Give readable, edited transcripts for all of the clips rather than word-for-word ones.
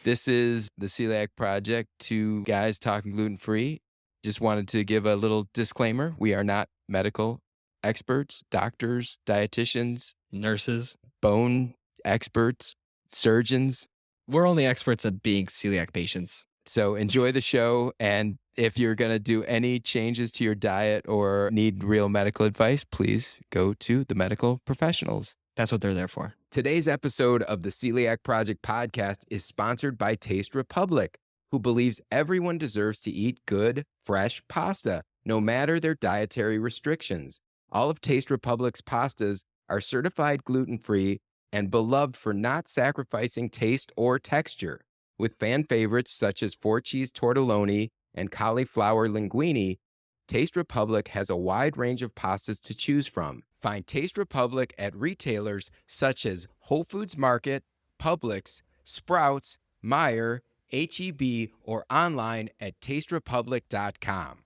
This is the Celiac Project, two guys talking gluten-free. Just wanted to give a little disclaimer. We are not medical experts, doctors, dietitians, Nurses. bone experts, surgeons. We're only experts at being celiac patients. So enjoy the show. And if you're going to do any changes to your diet or need real medical advice, please go to the medical professionals. That's what they're there for. Today's episode of the Celiac Project podcast is sponsored by Taste Republic, who believes everyone deserves to eat good, fresh pasta, no matter their dietary restrictions. All of Taste Republic's pastas are certified gluten-free and beloved for not sacrificing taste or texture. With fan favorites such as 4-cheese tortelloni and cauliflower linguine, Taste Republic has a wide range of pastas to choose from. Find Taste Republic at retailers such as Whole Foods Market, Publix, Sprouts, Meijer, H-E-B, or online at tasterepublic.com.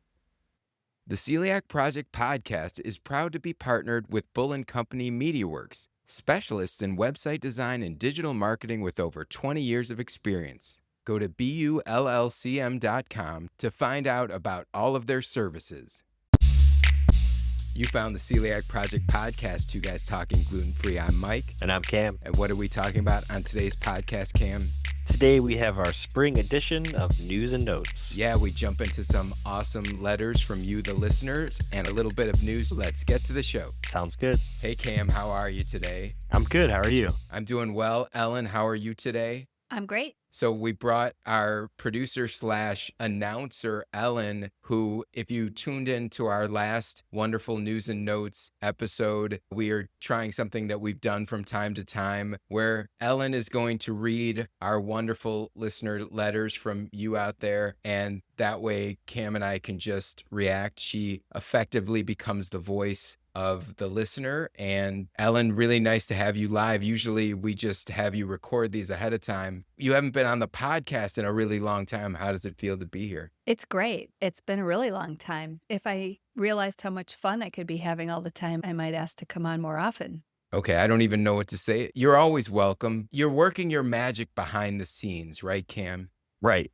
The Celiac Project podcast is proud to be partnered with Bull & Company MediaWorks, specialists in website design and digital marketing with over 20 years of experience. Go to bullcm.com to find out about all of their services. You found the Celiac Project podcast, two guys talking gluten-free. I'm Mike. And I'm Cam. And what are we talking about on today's podcast, Cam? Today we have our spring edition of News and Notes. Yeah, we jump into some awesome letters from you, the listeners, and a little bit of news. Let's get to the show. Sounds good. Hey, Cam, how are you today? I'm good. How are you? I'm doing well. Ellen, how are you today? I'm great. So we brought our producer/announcer, Ellen, who, if you tuned in to our last wonderful News and Notes episode, we are trying something that we've done from time to time, where Ellen is going to read our wonderful listener letters from you out there, and that way Cam and I can just react. She effectively becomes the voice of the listener. And Ellen, really nice to have you live. Usually we just have you record these ahead of time. You haven't been on the podcast in a really long time. How does it feel to be here? It's great. It's been a really long time. If I realized how much fun I could be having all the time, I might ask to come on more often. Okay, I don't even know what to say. You're always welcome. You're working your magic behind the scenes, right, Cam? Right.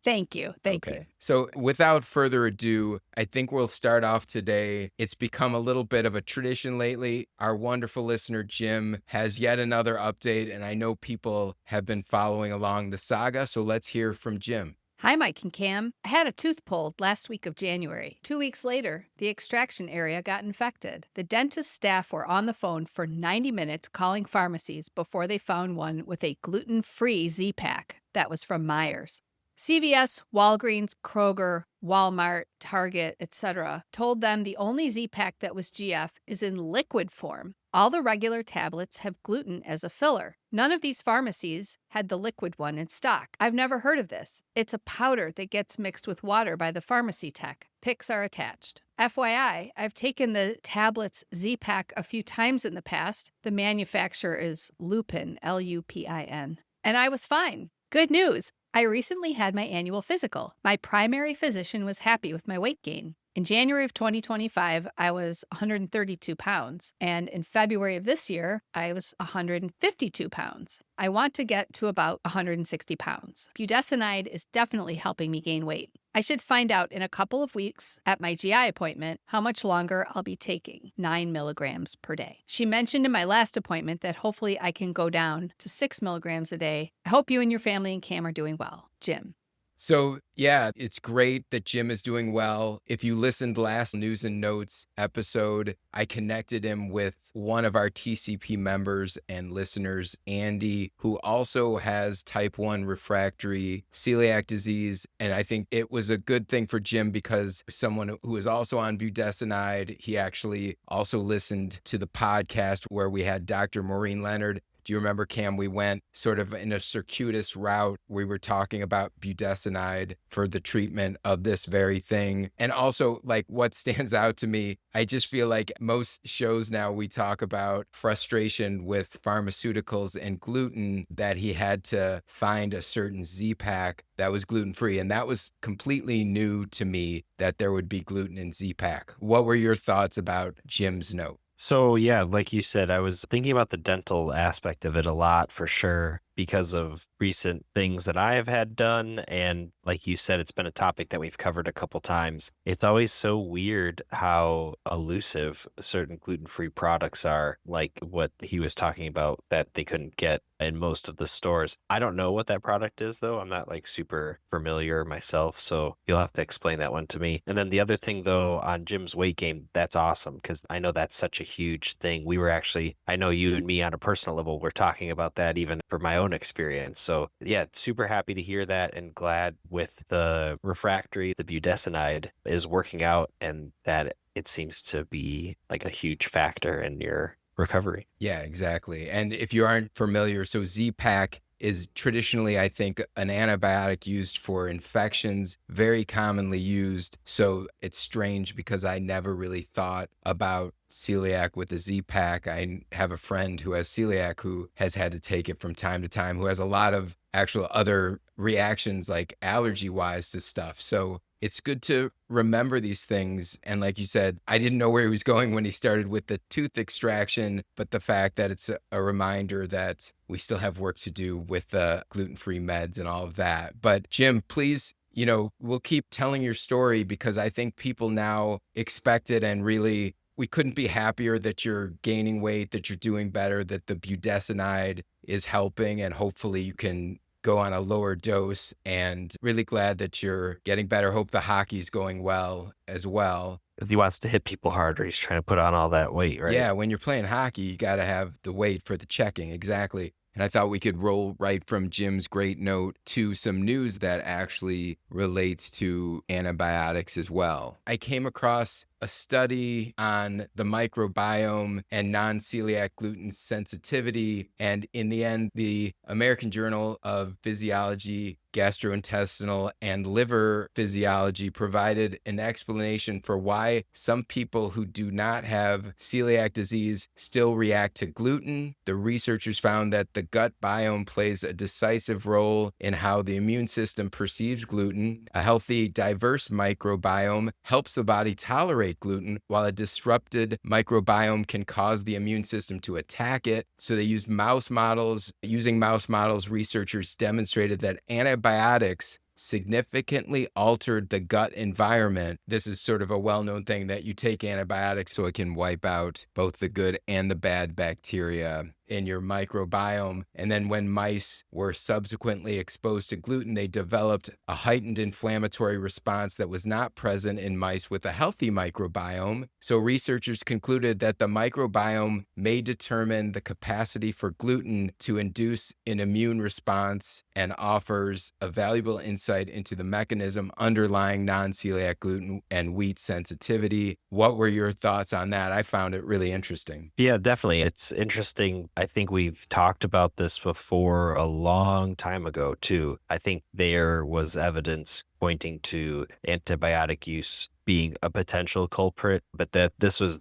Thank you. Thank you. So without further ado, I think we'll start off today. It's become a little bit of a tradition lately. Our wonderful listener, Jim, has yet another update, and I know people have been following along the saga, so let's hear from Jim. Hi, Mike and Cam. I had a tooth pulled last week of January. 2 weeks later, the extraction area got infected. The dentist staff were on the phone for 90 minutes calling pharmacies before they found one with a gluten-free Z-Pak. That was from Meijer's. CVS, Walgreens, Kroger, Walmart, Target, etc. told them the only Z-Pak that was GF is in liquid form. All the regular tablets have gluten as a filler. None of these pharmacies had the liquid one in stock. I've never heard of this. It's a powder that gets mixed with water by the pharmacy tech. Pics are attached. FYI, I've taken the tablets Z-Pak a few times in the past. The manufacturer is Lupin, L-U-P-I-N. And I was fine. Good news. I recently had my annual physical. My primary physician was happy with my weight gain. In January of 2025, I was 132 pounds, and in February of this year, I was 152 pounds. I want to get to about 160 pounds. Budesonide is definitely helping me gain weight. I should find out in a couple of weeks at my GI appointment how much longer I'll be taking, 9 milligrams per day. She mentioned in my last appointment that hopefully I can go down to 6 milligrams a day. I hope you and your family and Cam are doing well. Jim. So, yeah, it's great that Jim is doing well. If you listened last News and Notes episode, I connected him with one of our TCP members and listeners, Andy, who also has type 1 refractory celiac disease. And I think it was a good thing for Jim because someone who is also on budesonide, he actually also listened to the podcast where we had Dr. Maureen Leonard. Do you remember, Cam, we went sort of in a circuitous route. We were talking about budesonide for the treatment of this very thing. And also, like, what stands out to me, I just feel like most shows now we talk about frustration with pharmaceuticals and gluten, that he had to find a certain Z-Pak that was gluten-free. And that was completely new to me, that there would be gluten in Z-Pak. What were your thoughts about Jim's note? So yeah, like you said, I was thinking about the dental aspect of it a lot for sure. because of recent things that I have had done. And like you said, it's been a topic that we've covered a couple times. It's always so weird how elusive certain gluten-free products are, like what he was talking about that they couldn't get in most of the stores. I don't know what that product is, though. I'm not like super familiar myself, so you'll have to explain that one to me. And then the other thing, though, on Jim's weight gain, that's awesome because I know that's such a huge thing. We were actually, I know you and me on a personal level, we're talking about that even for my own experience. So yeah, super happy to hear that and glad with the refractory, the budesonide is working out and that it seems to be like a huge factor in your recovery. Yeah, exactly. And if you aren't familiar, so Z-Pak is traditionally, I think, an antibiotic used for infections, very commonly used. So it's strange because I never really thought about celiac with the Z-Pak. I have a friend who has celiac who has had to take it from time to time, who has a lot of actual other reactions like allergy wise to stuff. So it's good to remember these things. And like you said, I didn't know where he was going when he started with the tooth extraction, but the fact that it's a reminder that we still have work to do with the gluten-free meds and all of that. But Jim, please, we'll keep telling your story because I think people now expect it and really we couldn't be happier that you're gaining weight, that you're doing better, that the budesonide is helping, and hopefully you can go on a lower dose, and really glad that you're getting better. Hope the hockey's going well as well. If he wants to hit people harder, he's trying to put on all that weight, right? Yeah, when you're playing hockey, you got to have the weight for the checking. Exactly. And I thought we could roll right from Jim's great note to some news that actually relates to antibiotics as well. I came across a study on the microbiome and non-celiac gluten sensitivity. And in the end, the American Journal of Physiology, Gastrointestinal, and Liver Physiology provided an explanation for why some people who do not have celiac disease still react to gluten. The researchers found that the gut biome plays a decisive role in how the immune system perceives gluten. A healthy, diverse microbiome helps the body tolerate gluten, while a disrupted microbiome can cause the immune system to attack it. So they used mouse models. Using mouse models, researchers demonstrated that antibiotics significantly altered the gut environment. This is sort of a well-known thing that you take antibiotics so it can wipe out both the good and the bad bacteria in your microbiome. And then when mice were subsequently exposed to gluten, they developed a heightened inflammatory response that was not present in mice with a healthy microbiome. So researchers concluded that the microbiome may determine the capacity for gluten to induce an immune response and offers a valuable insight into the mechanism underlying non-celiac gluten and wheat sensitivity. What were your thoughts on that? I found it really interesting. Yeah, definitely. It's interesting. I think we've talked about this before a long time ago, too. I think there was evidence pointing to antibiotic use being a potential culprit, but that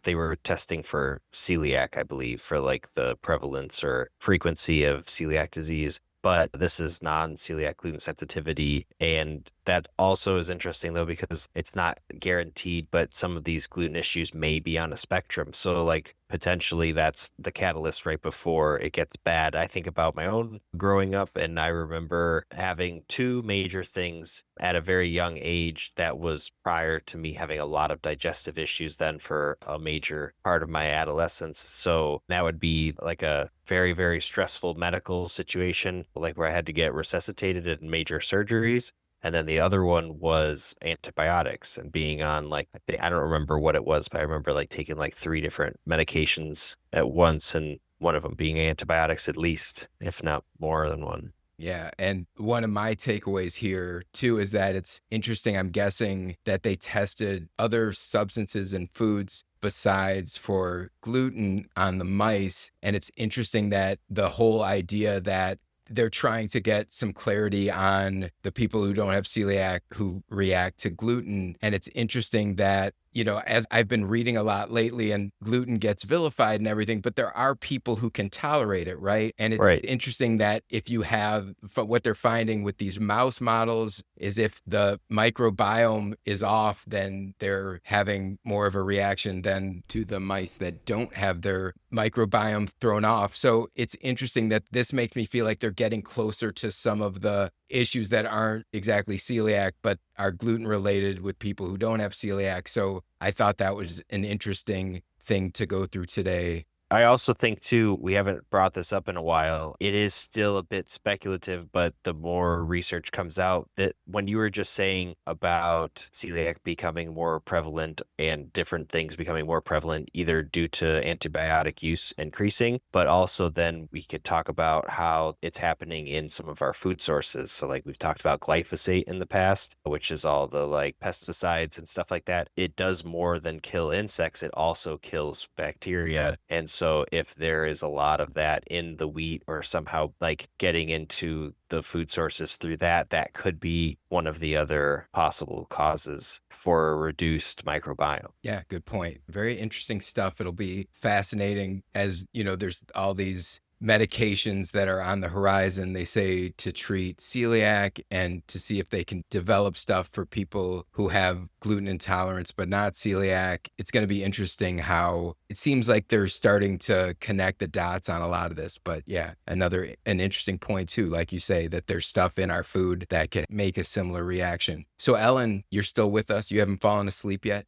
they were testing for celiac, I believe, for like the prevalence or frequency of celiac disease. But this is non-celiac gluten sensitivity. And that also is interesting, though, because it's not guaranteed, but some of these gluten issues may be on a spectrum. So like potentially that's the catalyst right before it gets bad. I think about my own growing up, and I remember having two major things at a very young age that was prior to me having a lot of digestive issues then for a major part of my adolescence. So that would be like a very, very stressful medical situation, like where I had to get resuscitated and major surgeries. And then the other one was antibiotics and being on like, I don't remember what it was, but I remember like taking like 3 different medications at once, and one of them being antibiotics at least, if not more than one. Yeah. And one of my takeaways here, too, is that it's interesting. I'm guessing that they tested other substances and foods besides for gluten on the mice. And it's interesting that the whole idea that they're trying to get some clarity on the people who don't have celiac who react to gluten. And it's interesting that as I've been reading a lot lately and gluten gets vilified and everything, but there are people who can tolerate it, right? And it's Right. interesting that if you have what they're finding with these mouse models is if the microbiome is off, then they're having more of a reaction than to the mice that don't have their microbiome thrown off. So it's interesting that this makes me feel like they're getting closer to some of the issues that aren't exactly celiac, but are gluten related with people who don't have celiac. So I thought that was an interesting thing to go through today. I also think, too, we haven't brought this up in a while. It is still a bit speculative, but the more research comes out, that when you were just saying about celiac becoming more prevalent and different things becoming more prevalent, either due to antibiotic use increasing, but also then we could talk about how it's happening in some of our food sources. So like we've talked about glyphosate in the past, which is all the like pesticides and stuff like that. It does more than kill insects. It also kills bacteria. And so if there is a lot of that in the wheat or somehow like getting into the food sources through that, that could be one of the other possible causes for a reduced microbiome. Yeah, good point. Very interesting stuff. It'll be fascinating as, there's all these medications that are on the horizon, they say, to treat celiac and to see if they can develop stuff for people who have gluten intolerance but not celiac. It's going to be interesting how it seems like they're starting to connect the dots on a lot of this. But yeah, an interesting point too, like you say, that there's stuff in our food that can make a similar reaction. So Ellen, you're still with us? You haven't fallen asleep yet?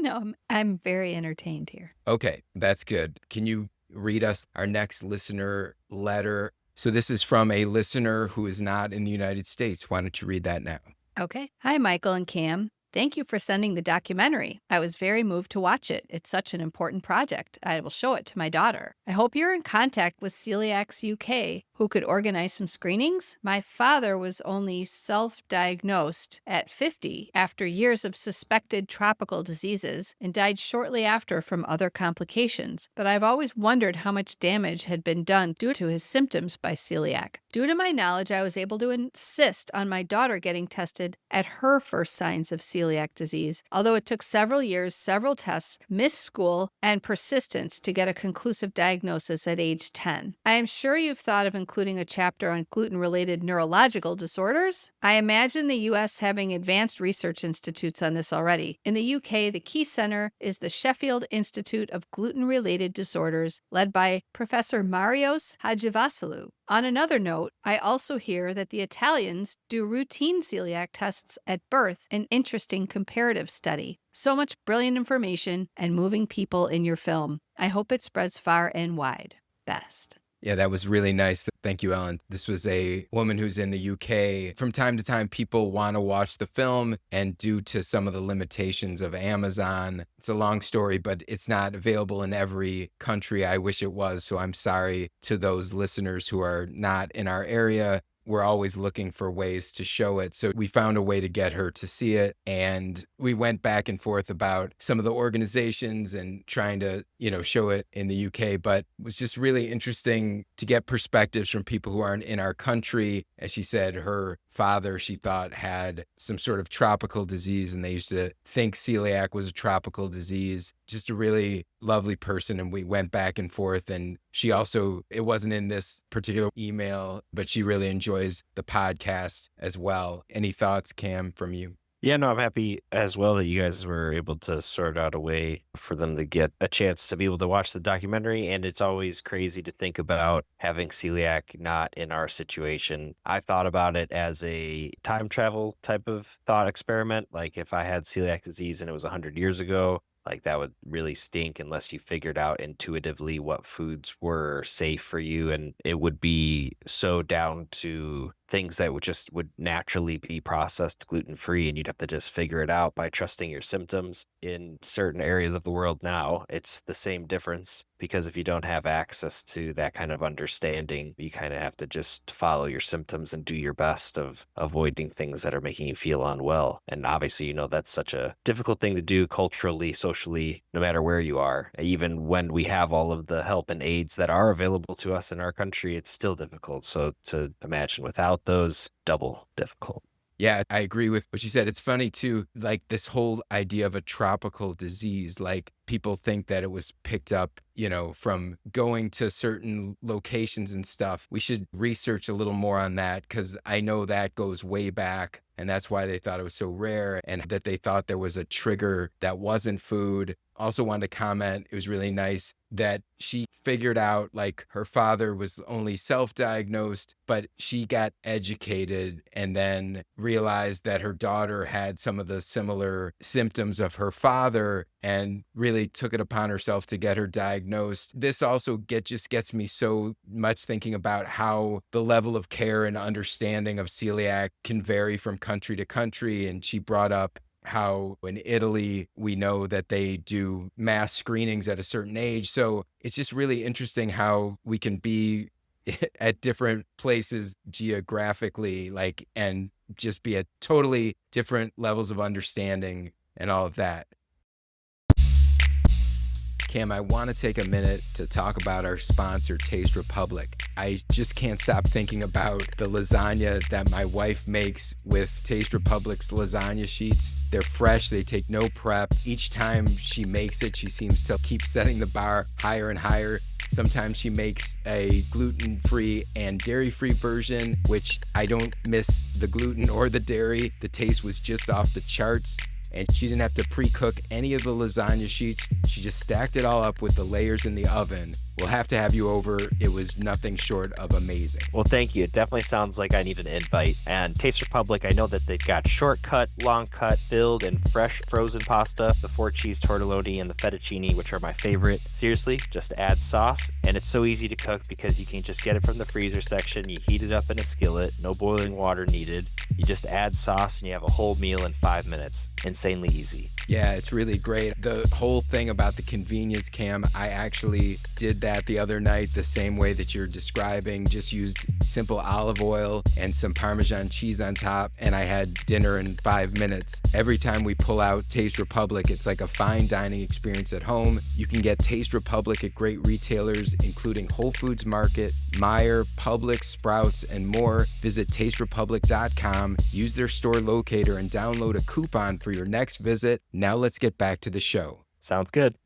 No, I'm very entertained here. Okay, that's good. Can you read us our next listener letter? So this is from a listener who is not in the United States. Why don't you read that now? Okay. Hi, Michael and Cam. Thank you for sending the documentary. I was very moved to watch it. It's such an important project. I will show it to my daughter. I hope you're in contact with Celiacs UK, who could organize some screenings. My father was only self-diagnosed at 50 after years of suspected tropical diseases and died shortly after from other complications. But I've always wondered how much damage had been done due to his symptoms by celiac. Due to my knowledge, I was able to insist on my daughter getting tested at her first signs of celiac disease, although it took several years, several tests, missed school, and persistence to get a conclusive diagnosis at age 10. I am sure you've thought of including a chapter on gluten-related neurological disorders. I imagine the U.S. having advanced research institutes on this already. In the U.K., the key center is the Sheffield Institute of Gluten-Related Disorders, led by Professor Marios Hadjivassiliou. On another note, I also hear that the Italians do routine celiac tests at birth, an interesting comparative study. So much brilliant information and moving people in your film. I hope it spreads far and wide. Best. Yeah, that was really nice. Thank you, Ellen. This was a woman who's in the UK. From time to time, people want to watch the film, and due to some of the limitations of Amazon, it's a long story, but it's not available in every country. I wish it was, so I'm sorry to those listeners who are not in our area. We're always looking for ways to show it. So we found a way to get her to see it. And we went back and forth about some of the organizations and trying to, show it in the UK. But it was just really interesting to get perspectives from people who aren't in our country. As she said, her father, she thought, had some sort of tropical disease, and they used to think celiac was a tropical disease. Just a really lovely person. And we went back and forth. And she also, it wasn't in this particular email, but she really enjoys the podcast as well. Any thoughts, Cam, from you? Yeah, no, I'm happy as well that you guys were able to sort out a way for them to get a chance to be able to watch the documentary. And it's always crazy to think about having celiac not in our situation. I thought about it as a time travel type of thought experiment. Like if I had celiac disease and it was 100 years ago, like that would really stink unless you figured out intuitively what foods were safe for you. And it would be so down to things that would naturally be processed gluten-free, and you'd have to just figure it out by trusting your symptoms. In certain areas of the world now, it's the same difference, because if you don't have access to that kind of understanding, you kind of have to just follow your symptoms and do your best of avoiding things that are making you feel unwell. And obviously, that's such a difficult thing to do culturally, socially, no matter where you are. Even when we have all of the help and aids that are available to us in our country, it's still difficult. So to imagine without those, double difficult. Yeah, I agree with what you said. It's funny too, like this whole idea of a tropical disease, like people think that it was picked up, from going to certain locations and stuff. We should research a little more on that because I know that goes way back. And that's why they thought it was so rare and that they thought there was a trigger that wasn't food. Also wanted to comment, it was really nice that she figured out like her father was only self-diagnosed, but she got educated and then realized that her daughter had some of the similar symptoms of her father and really took it upon herself to get her diagnosed. This also just gets me so much thinking about how the level of care and understanding of celiac can vary from country to country. And she brought up how in Italy, we know that they do mass screenings at a certain age. So it's just really interesting how we can be at different places geographically, like, and just be at totally different levels of understanding and all of that. Cam, I want to take a minute to talk about our sponsor, Taste Republic. I just can't stop thinking about the lasagna that my wife makes with Taste Republic's lasagna sheets. They're fresh, they take no prep. Each time she makes it, she seems to keep setting the bar higher and higher. Sometimes she makes a gluten-free and dairy-free version, which I don't miss the gluten or the dairy. The taste was just off the charts. And she didn't have to pre-cook any of the lasagna sheets. She just stacked it all up with the layers in the oven. We'll have to have you over. It was nothing short of amazing. Well, thank you. It definitely sounds like I need an invite. And Taste Republic, I know that they've got short cut, long cut, filled, and fresh frozen pasta, the 4-cheese tortelloni, and the fettuccine, which are my favorite. Seriously, just add sauce, and it's so easy to cook because you can just get it from the freezer section. You heat it up in a skillet, no boiling water needed. You just add sauce, and you have a whole meal in 5 minutes. Insanely easy. Yeah, it's really great. The whole thing about the convenience, Cam, I actually did that the other night the same way that you're describing. Just used simple olive oil and some Parmesan cheese on top, and I had dinner in 5 minutes. Every time we pull out Taste Republic, it's like a fine dining experience at home. You can get Taste Republic at great retailers, including Whole Foods Market, Meijer, Publix, Sprouts, and more. Visit tasterepublic.com, use their store locator, and download a coupon for your next visit. Now let's get back to the show. Sounds good.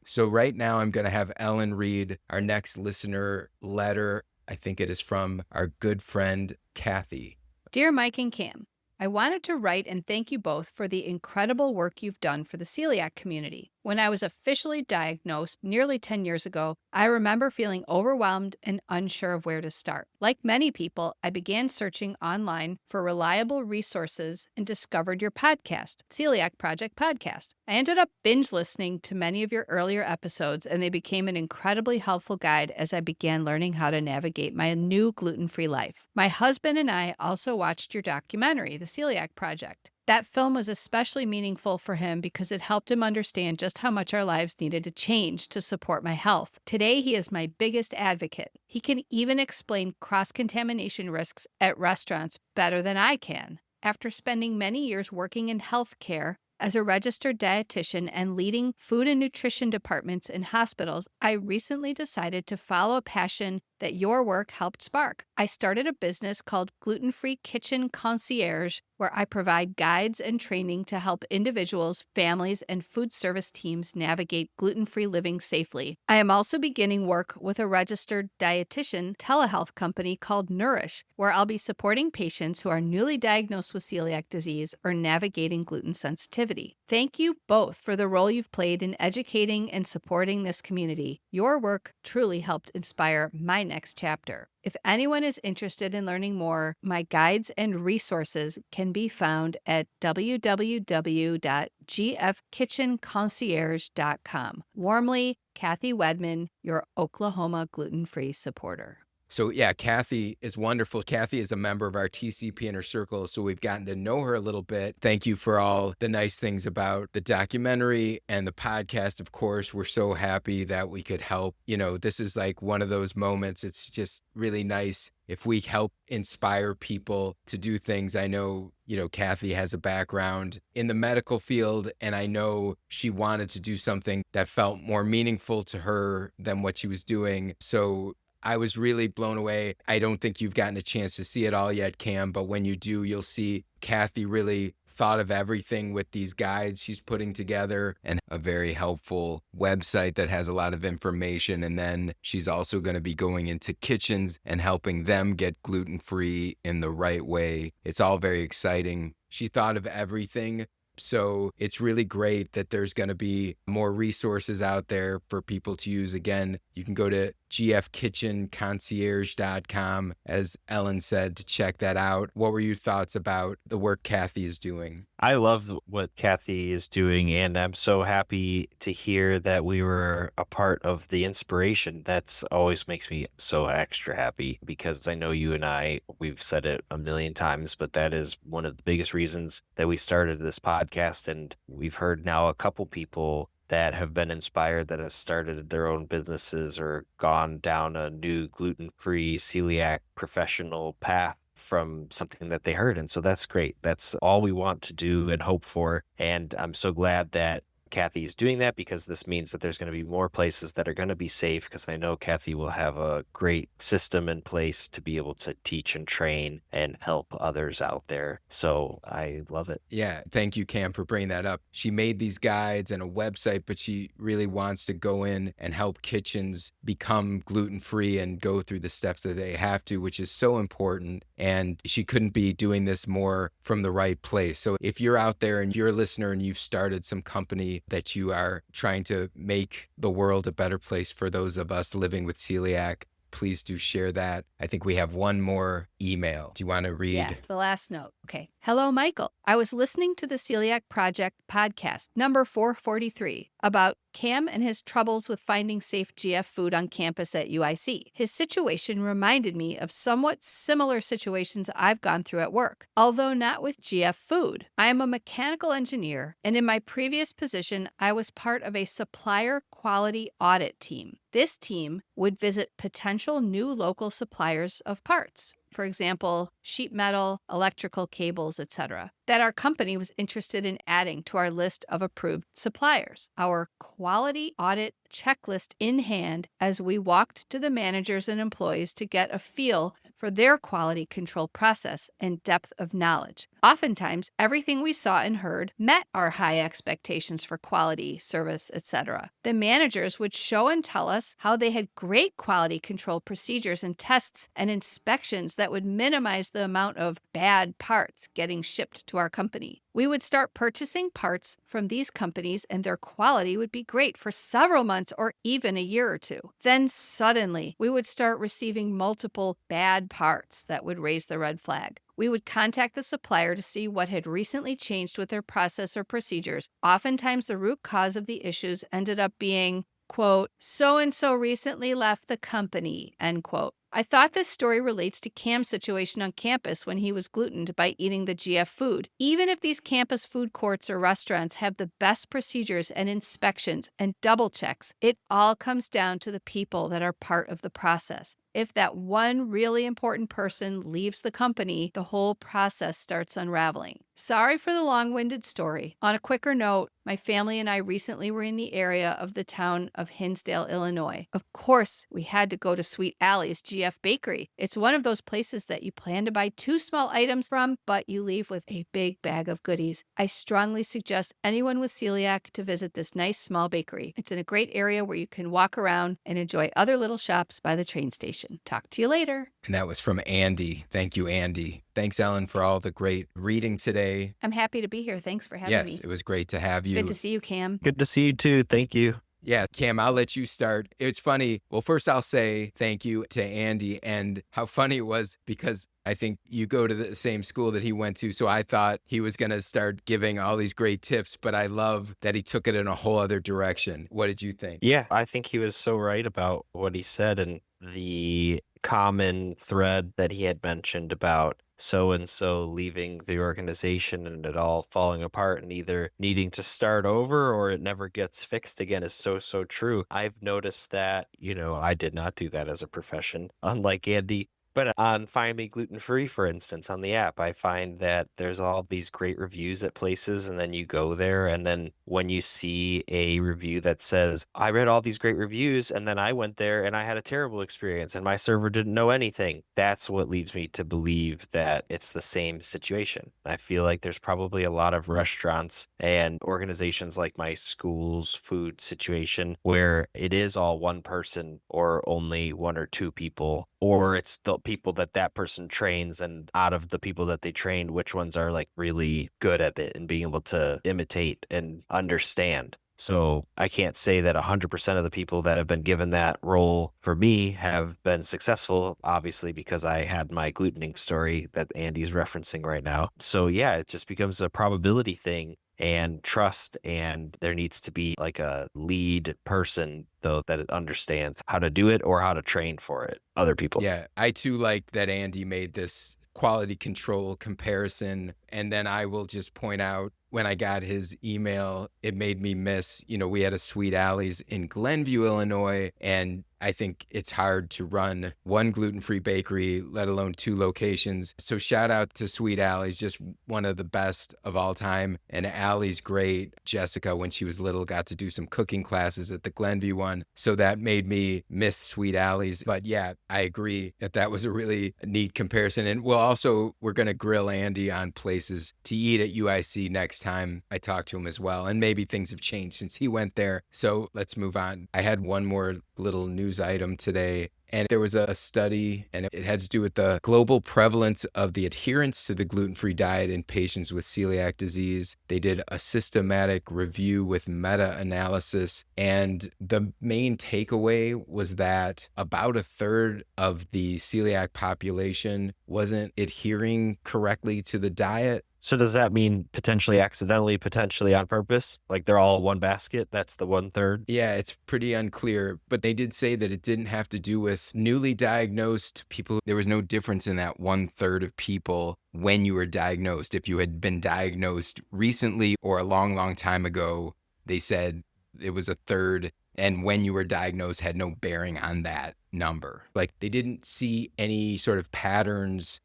So right now I'm going to have Ellen read our next listener letter. I think it is from our good friend, Kathy. Dear Mike and Cam, I wanted to write and thank you both for the incredible work you've done for the celiac community. When I was officially diagnosed nearly 10 years ago, I remember feeling overwhelmed and unsure of where to start. Like many people, I began searching online for reliable resources and discovered your podcast, Celiac Project Podcast. I ended up binge listening to many of your earlier episodes, and they became an incredibly helpful guide as I began learning how to navigate my new gluten-free life. My husband and I also watched your documentary, The Celiac Project. That film was especially meaningful for him because it helped him understand just how much our lives needed to change to support my health. Today, he is my biggest advocate. He can even explain cross-contamination risks at restaurants better than I can. After spending many years working in healthcare, as a registered dietitian and leading food and nutrition departments in hospitals, I recently decided to follow a passion that your work helped spark. I started a business called Gluten-Free Kitchen Concierge, where I provide guides and training to help individuals, families, and food service teams navigate gluten-free living safely. I am also beginning work with a registered dietitian telehealth company called Nourish, where I'll be supporting patients who are newly diagnosed with celiac disease or navigating gluten sensitivity. Thank you both for the role you've played in educating and supporting this community. Your work truly helped inspire my next chapter. If anyone is interested in learning more, my guides and resources can be found at www.gfkitchenconcierge.com. Warmly, Kathy Wedman, your Oklahoma gluten-free supporter. So yeah, Kathy is wonderful. Kathy is a member of our TCP Inner Circle, so we've gotten to know her a little bit. Thank you for all the nice things about the documentary and the podcast. Of course, we're so happy that we could help. This is like one of those moments. It's just really nice if we help inspire people to do things. I know, Kathy has a background in the medical field, and I know she wanted to do something that felt more meaningful to her than what she was doing. So I was really blown away. I don't think you've gotten a chance to see it all yet, Cam, but when you do, you'll see Kathy really thought of everything with these guides she's putting together and a very helpful website that has a lot of information. And then she's also going to be going into kitchens and helping them get gluten-free in the right way. It's all very exciting. She thought of everything. So it's really great that there's going to be more resources out there for people to use. Again, you can go to gfkitchenconcierge.com, as Ellen said, to check that out. What were your thoughts about the work Kathy is doing? I love what Kathy is doing, and I'm so happy to hear that we were a part of the inspiration. That's always makes me so extra happy, because I know you and I, we've said it a million times, but that is one of the biggest reasons that we started this podcast. And we've heard now a couple people that have been inspired, that have started their own businesses or gone down a new gluten-free celiac professional path from something that they heard. And so that's great. That's all we want to do and hope for. And I'm so glad that Kathy is doing that, because this means that there's going to be more places that are going to be safe, because I know Kathy will have a great system in place to be able to teach and train and help others out there. So I love it. Yeah, thank you, Cam, for bringing that up. She made these guides and a website, but she really wants to go in and help kitchens become gluten-free and go through the steps that they have to, which is so important. And she couldn't be doing this more from the right place. So if you're out there and you're a listener and you've started some company that you are trying to make the world a better place for those of us living with celiac, please do share that. I think we have one more email. Do you want to read? Yeah, the last note. Okay. Hello, Michael. I was listening to the Celiac Project podcast, number 443, about Cam and his troubles with finding safe GF food on campus at UIC. His situation reminded me of somewhat similar situations I've gone through at work, although not with GF food. I am a mechanical engineer, and in my previous position, I was part of a supplier quality audit team. This team would visit potential new local suppliers of parts, for example, sheet metal, electrical cables, etc., that our company was interested in adding to our list of approved suppliers. Our quality audit checklist in hand, as we walked to the managers and employees to get a feel for their quality control process and depth of knowledge. Oftentimes, everything we saw and heard met our high expectations for quality, service, etc. The managers would show and tell us how they had great quality control procedures and tests and inspections that would minimize the amount of bad parts getting shipped to our company. We would start purchasing parts from these companies, and their quality would be great for several months or even a year or two. Then suddenly, we would start receiving multiple bad parts that would raise the red flag. We would contact the supplier to see what had recently changed with their process or procedures. Oftentimes, the root cause of the issues ended up being, quote, so-and-so recently left the company, end quote. I thought this story relates to Cam's situation on campus when he was glutened by eating the GF food. Even if these campus food courts or restaurants have the best procedures and inspections and double checks, it all comes down to the people that are part of the process. If that one really important person leaves the company, the whole process starts unraveling. Sorry for the long-winded story. On a quicker note, my family and I recently were in the area of the town of Hinsdale, Illinois. Of course, we had to go to Sweet Allie's GF Bakery. It's one of those places that you plan to buy 2 small items from, but you leave with a big bag of goodies. I strongly suggest anyone with celiac to visit this nice small bakery. It's in a great area where you can walk around and enjoy other little shops by the train station. Talk to you later. And that was from Andy. Thank you, Andy. Thanks, Ellen, for all the great reading today. I'm happy to be here. Thanks for having me. Yes, it was great to have you. Good to see you, Cam. Good to see you too. Thank you. Yeah, Cam, I'll let you start. It's funny. Well, first I'll say thank you to Andy, and how funny it was because I think you go to the same school that he went to. So I thought he was going to start giving all these great tips, but I love that he took it in a whole other direction. What did you think? Yeah, I think he was so right about what he said, and the common thread that he had mentioned about so-and-so leaving the organization and it all falling apart and either needing to start over or it never gets fixed again is so true. I've noticed that, I did not do that as a profession, unlike Andy, But on Find Me Gluten Free, for instance, on the app, I find that there's all these great reviews at places, and then you go there, and then when you see a review that says, I read all these great reviews, and then I went there and I had a terrible experience, and my server didn't know anything, that's what leads me to believe that it's the same situation. I feel like there's probably a lot of restaurants and organizations like my school's food situation where it is all one person or only one or two people, or it's the people that that person trains, and out of the people that they trained, which ones are like really good at it and being able to imitate and understand. So I can't say that 100% of the people that have been given that role for me have been successful, obviously, because I had my glutening story that Andy's referencing right now. So yeah, it just becomes a probability thing and trust. And there needs to be like a lead person, though, that understands how to do it or how to train for it. Other people. Yeah, I too like that Andy made this quality control comparison. And then I will just point out, when I got his email, it made me miss, we had a Sweet Alley's in Glenview, Illinois, and I think it's hard to run one gluten-free bakery, let alone two locations. So shout out to Sweet Alley's, just one of the best of all time. And Alley's great. Jessica, when she was little, got to do some cooking classes at the Glenview one. So that made me miss Sweet Alley's. But yeah, I agree that was a really neat comparison. And we're going to grill Andy on places to eat at UIC next time I talk to him as well. And maybe things have changed since he went there. So let's move on. I had one more little news item today. And there was a study, and it had to do with the global prevalence of the adherence to the gluten-free diet in patients with celiac disease. They did a systematic review with meta-analysis, and the main takeaway was that about a third of the celiac population wasn't adhering correctly to the diet. So does that mean potentially accidentally, potentially on purpose? Like they're all one basket? That's the 1/3? Yeah, it's pretty unclear, but they did say that it didn't have to do with newly diagnosed people. There was no difference in that 1/3 of people when you were diagnosed. If you had been diagnosed recently or a long, long time ago, they said it was a third. And when you were diagnosed had no bearing on that number. Like they didn't see any sort of patterns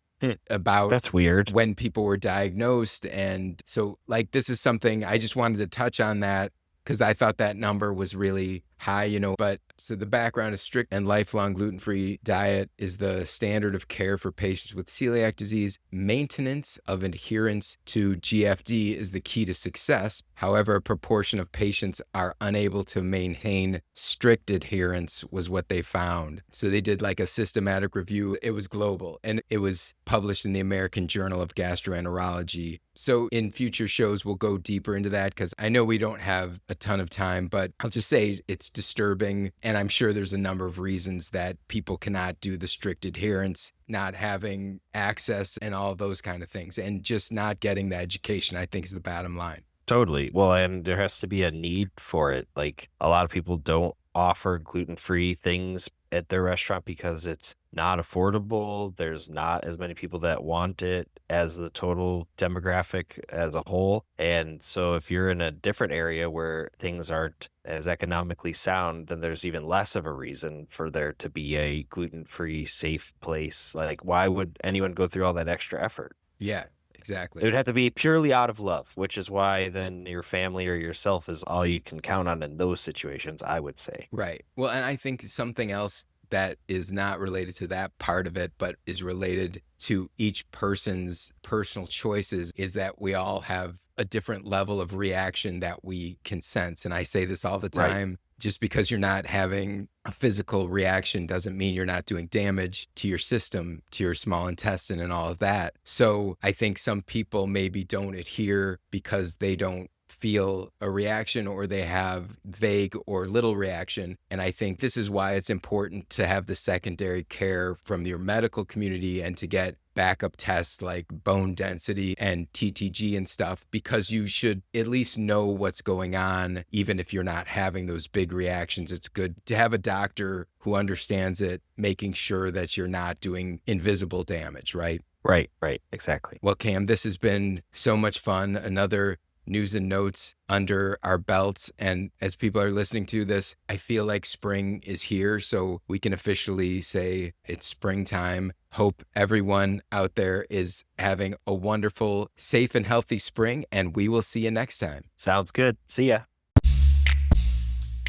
about That's weird. when people were diagnosed. And so this is something I just wanted to touch on that because I thought that number was really high, but so the background is strict and lifelong gluten-free diet is the standard of care for patients with celiac disease. Maintenance of adherence to GFD is the key to success. However, a proportion of patients are unable to maintain strict adherence was what they found. So they did a systematic review. It was global and it was published in the American Journal of Gastroenterology. So in future shows, we'll go deeper into that because I know we don't have a ton of time, but I'll just say it's disturbing. And I'm sure there's a number of reasons that people cannot do the strict adherence, not having access and all those kind of things, and just not getting the education, I think, is the bottom line. Totally. Well, and there has to be a need for it. Like a lot of people don't offer gluten-free things at their restaurant because it's not affordable. There's not as many people that want it as the total demographic as a whole. And so if you're in a different area where things aren't as economically sound, then there's even less of a reason for there to be a gluten-free, safe place. Like, why would anyone go through all that extra effort? Yeah. Exactly. It would have to be purely out of love, which is why then your family or yourself is all you can count on in those situations, I would say. Right. Well, and I think something else that is not related to that part of it, but is related to each person's personal choices is that we all have a different level of reaction that we can sense. And I say this all the time. Right. Just because you're not having a physical reaction doesn't mean you're not doing damage to your system, to your small intestine and all of that. So I think some people maybe don't adhere because they don't feel a reaction or they have vague or little reaction. And I think this is why it's important to have the secondary care from your medical community and to get backup tests like bone density and TTG and stuff, because you should at least know what's going on. Even if you're not having those big reactions, it's good to have a doctor who understands it, making sure that you're not doing invisible damage, right? Right, exactly. Well, Cam, this has been so much fun. Another news and notes under our belts. And as people are listening to this, I feel like spring is here. So we can officially say it's springtime. Hope everyone out there is having a wonderful, safe, and healthy spring, and we will see you next time. Sounds good. See ya.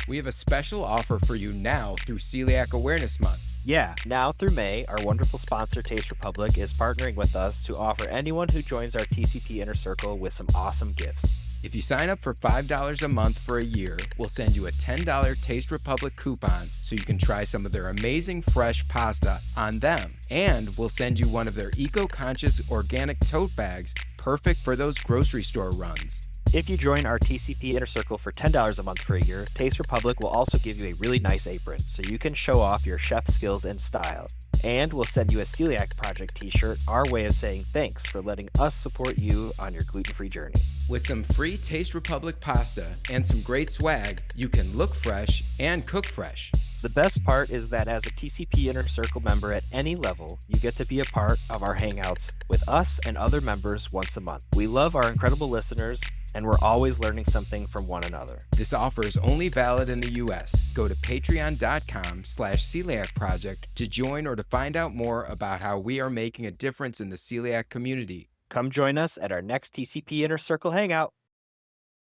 We have a special offer for you now through Celiac Awareness Month. Yeah, now through May, our wonderful sponsor, Taste Republic, is partnering with us to offer anyone who joins our TCP Inner Circle with some awesome gifts. If you sign up for $5 a month for a year, we'll send you a $10 Taste Republic coupon so you can try some of their amazing fresh pasta on them. And we'll send you one of their eco-conscious organic tote bags, perfect for those grocery store runs. If you join our TCP Inner Circle for $10 a month for a year, Taste Republic will also give you a really nice apron so you can show off your chef skills and style. And we'll send you a Celiac Project t-shirt, our way of saying thanks for letting us support you on your gluten-free journey. With some free Taste Republic pasta and some great swag, you can look fresh and cook fresh. The best part is that as a TCP Inner Circle member at any level, you get to be a part of our hangouts with us and other members once a month. We love our incredible listeners, and we're always learning something from one another. This offer is only valid in the US. Go to patreon.com/celiac project to join or to find out more about how we are making a difference in the celiac community. Come join us at our next TCP Inner Circle hangout.